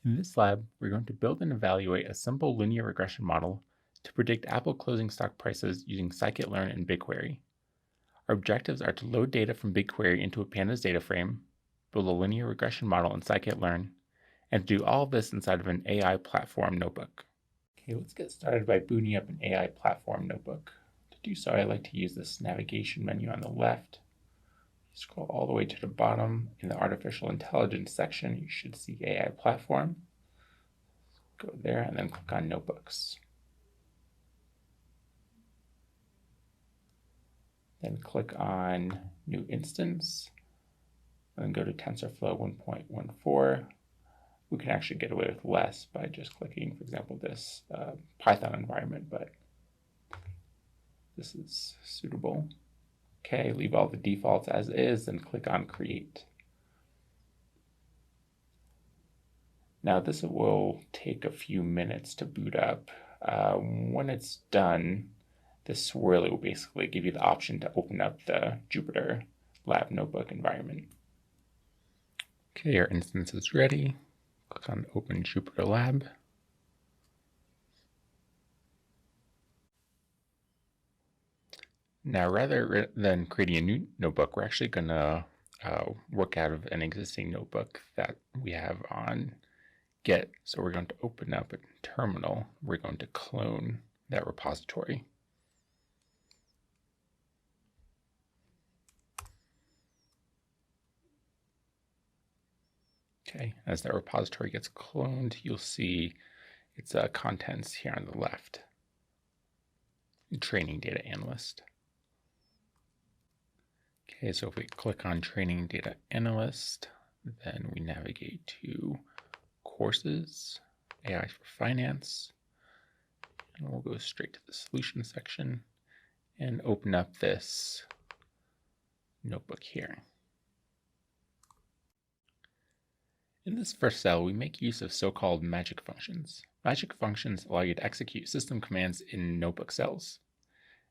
In this lab, we're going to build and evaluate a simple linear regression model to predict Apple closing stock prices using scikit-learn and BigQuery. Our objectives are to load data from BigQuery into a pandas data frame, build a linear regression model in scikit-learn, and to do all of this inside of an AI platform notebook. Okay, let's get started by booting up an AI platform notebook. To do so, I like to use this navigation menu on the left. Scroll all the way to the bottom. In the artificial intelligence section, you should see AI platform. Go there and then click on notebooks. Then click on new instance and go to TensorFlow 1.14. We can actually get away with less by just clicking, for example, this Python environment, but this is suitable. Okay, leave all the defaults as is and click on create. Now this will take a few minutes to boot up. When it's done, this swirly will basically give you the option to open up the Jupyter Lab notebook environment. Okay, our instance is ready. Click on Open Jupyter Lab. Now, rather than creating a new notebook, we're actually going to work out of an existing notebook that we have on Git. So we're going to open up a terminal. We're going to clone that repository. Okay, as that repository gets cloned, you'll see its contents here on the left. Training data analyst. Okay, so if we click on training data analyst, then we navigate to courses, AI for finance, and we'll go straight to the solution section and open up this notebook here. In this first cell, we make use of so-called magic functions. Magic functions allow you to execute system commands in notebook cells.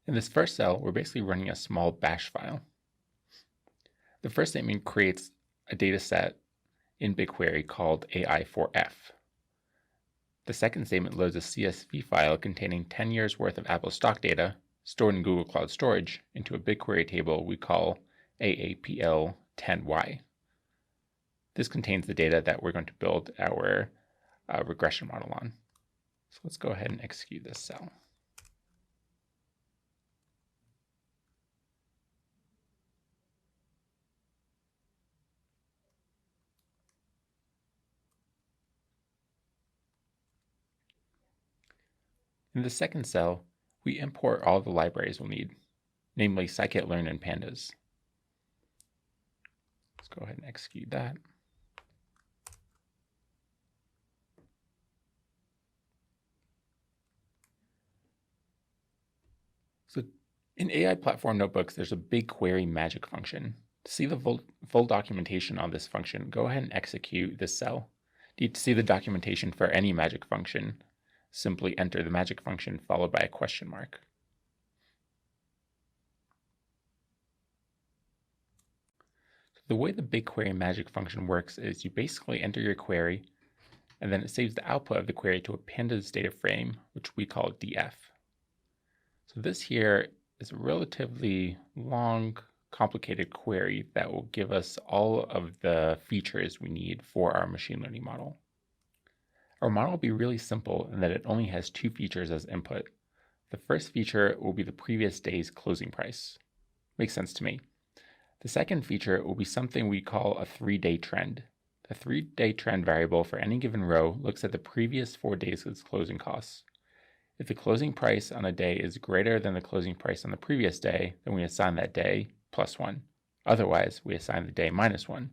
In this first cell, we're basically running a small bash file. The first statement creates a data set in BigQuery called AI4F. The second statement loads a CSV file containing 10 years worth of Apple stock data stored in Google Cloud Storage into a BigQuery table we call AAPL10Y. This contains the data that we're going to build our regression model on. So let's go ahead and execute this cell. In the second cell, we import all the libraries we'll need, namely scikit-learn and pandas. Let's go ahead and execute that. So in AI platform notebooks, there's a BigQuery magic function. To see the full documentation on this function, go ahead and execute this cell. To see the documentation for any magic function, simply enter the magic function followed by a question mark. The way the BigQuery magic function works is you basically enter your query, and then it saves the output of the query to a pandas data frame, which we call df. So this here is a relatively long, complicated query that will give us all of the features we need for our machine learning model. Our model will be really simple in that it only has two features as input. The first feature will be the previous day's closing price. Makes sense to me. The second feature will be something we call a 3-day trend. The 3-day trend variable for any given row looks at the previous 4 days' closing costs. If the closing price on a day is greater than the closing price on the previous day, then we assign that day +1. Otherwise, we assign the day -1.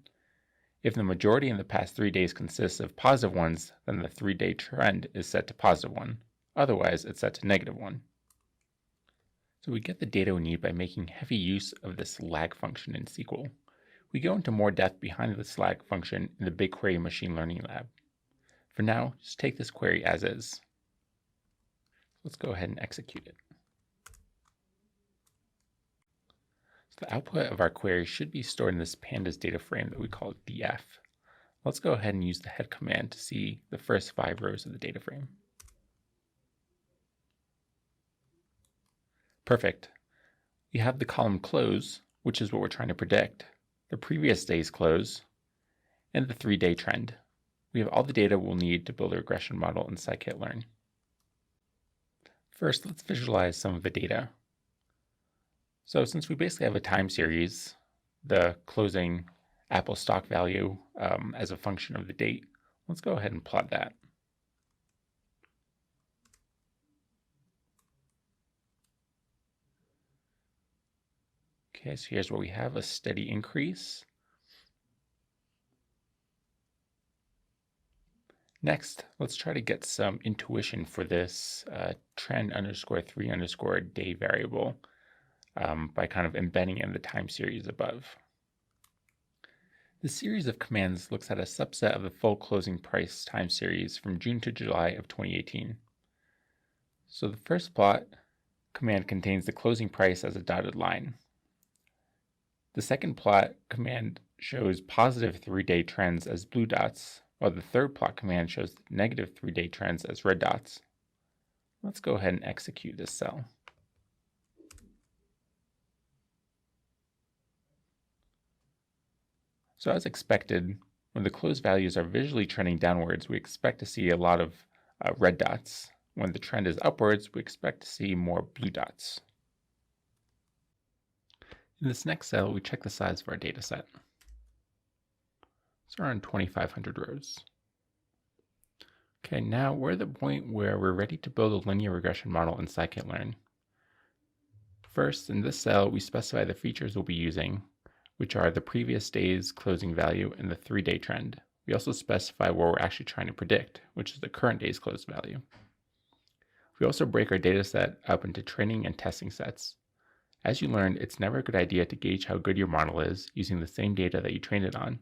If the majority in the past 3 days consists of positive ones, then the 3-day trend is set to +1. Otherwise, it's set to -1. So we get the data we need by making heavy use of this lag function in SQL. We go into more depth behind this lag function in the BigQuery machine learning lab. For now, just take this query as is. Let's go ahead and execute it. So the output of our query should be stored in this pandas data frame that we call df. Let's go ahead and use the head command to see the first 5 rows of the data frame. Perfect. We have the column close, which is what we're trying to predict, the previous day's close, and the 3-day trend. We have all the data we'll need to build a regression model in scikit-learn. First, let's visualize some of the data. So since we basically have a time series, the closing Apple stock value as a function of the date, let's go ahead and plot that. Okay, so here's where we have a steady increase. Next, let's try to get some intuition for this trend underscore 3 underscore day variable by kind of embedding in the time series above. The series of commands looks at a subset of the full closing price time series from June to July of 2018. So the first plot command contains the closing price as a dotted line. The second plot command shows positive 3-day trends as blue dots, while the third plot command shows negative 3-day trends as red dots. Let's go ahead and execute this cell. So as expected, when the close values are visually trending downwards, we expect to see a lot of red dots. When the trend is upwards, we expect to see more blue dots. In this next cell, we check the size of our data set. It's around 2,500 rows. Okay, now we're at the point where we're ready to build a linear regression model in scikit-learn. First, in this cell, we specify the features we'll be using, which are the previous day's closing value and the 3-day trend. We also specify what we're actually trying to predict, which is the current day's close value. We also break our data set up into training and testing sets. As you learned, it's never a good idea to gauge how good your model is using the same data that you trained it on.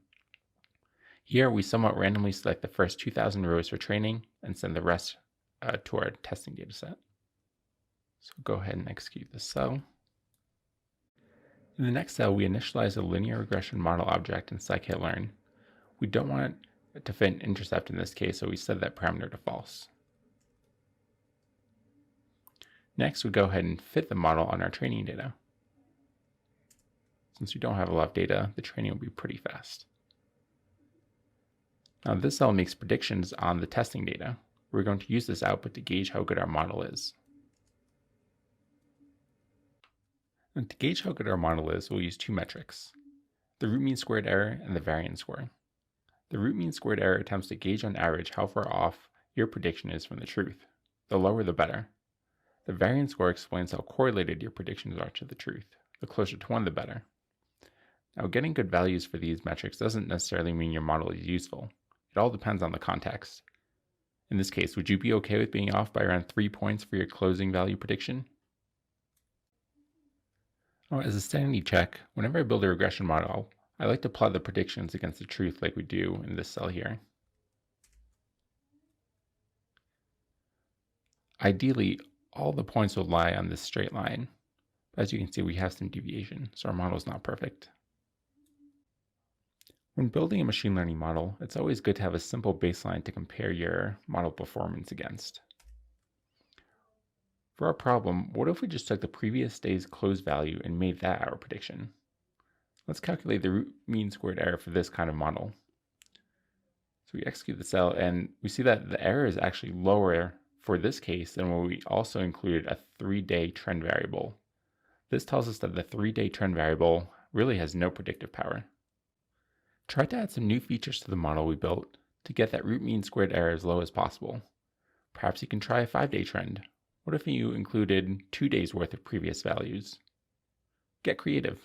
Here, we somewhat randomly select the first 2,000 rows for training and send the rest to our testing data set. So go ahead and execute this cell. In the next cell, we initialize a linear regression model object in scikit-learn. We don't want it to fit an intercept in this case, so we set that parameter to false. Next, we go ahead and fit the model on our training data. Since we don't have a lot of data, the training will be pretty fast. Now this cell makes predictions on the testing data. We're going to use this output to gauge how good our model is. And to gauge how good our model is, we'll use 2 metrics, the root mean squared error and the variance score. The root mean squared error attempts to gauge on average how far off your prediction is from the truth. The lower the better. The variance score explains how correlated your predictions are to the truth. The closer to 1, the better. Now, getting good values for these metrics doesn't necessarily mean your model is useful. It all depends on the context. In this case, would you be okay with being off by around 3 points for your closing value prediction? As a sanity check, whenever I build a regression model, I like to plot the predictions against the truth like we do in this cell here. Ideally, all the points will lie on this straight line. But as you can see, we have some deviation, so our model is not perfect. When building a machine learning model, it's always good to have a simple baseline to compare your model performance against. For our problem, what if we just took the previous day's close value and made that our prediction? Let's calculate the root mean squared error for this kind of model. So we execute the cell and we see that the error is actually lower for this case than when we also included a 3-day trend variable. This tells us that the 3-day trend variable really has no predictive power. Try to add some new features to the model we built to get that root mean squared error as low as possible. Perhaps you can try a 5-day trend. What if you included 2 days worth of previous values? Get creative.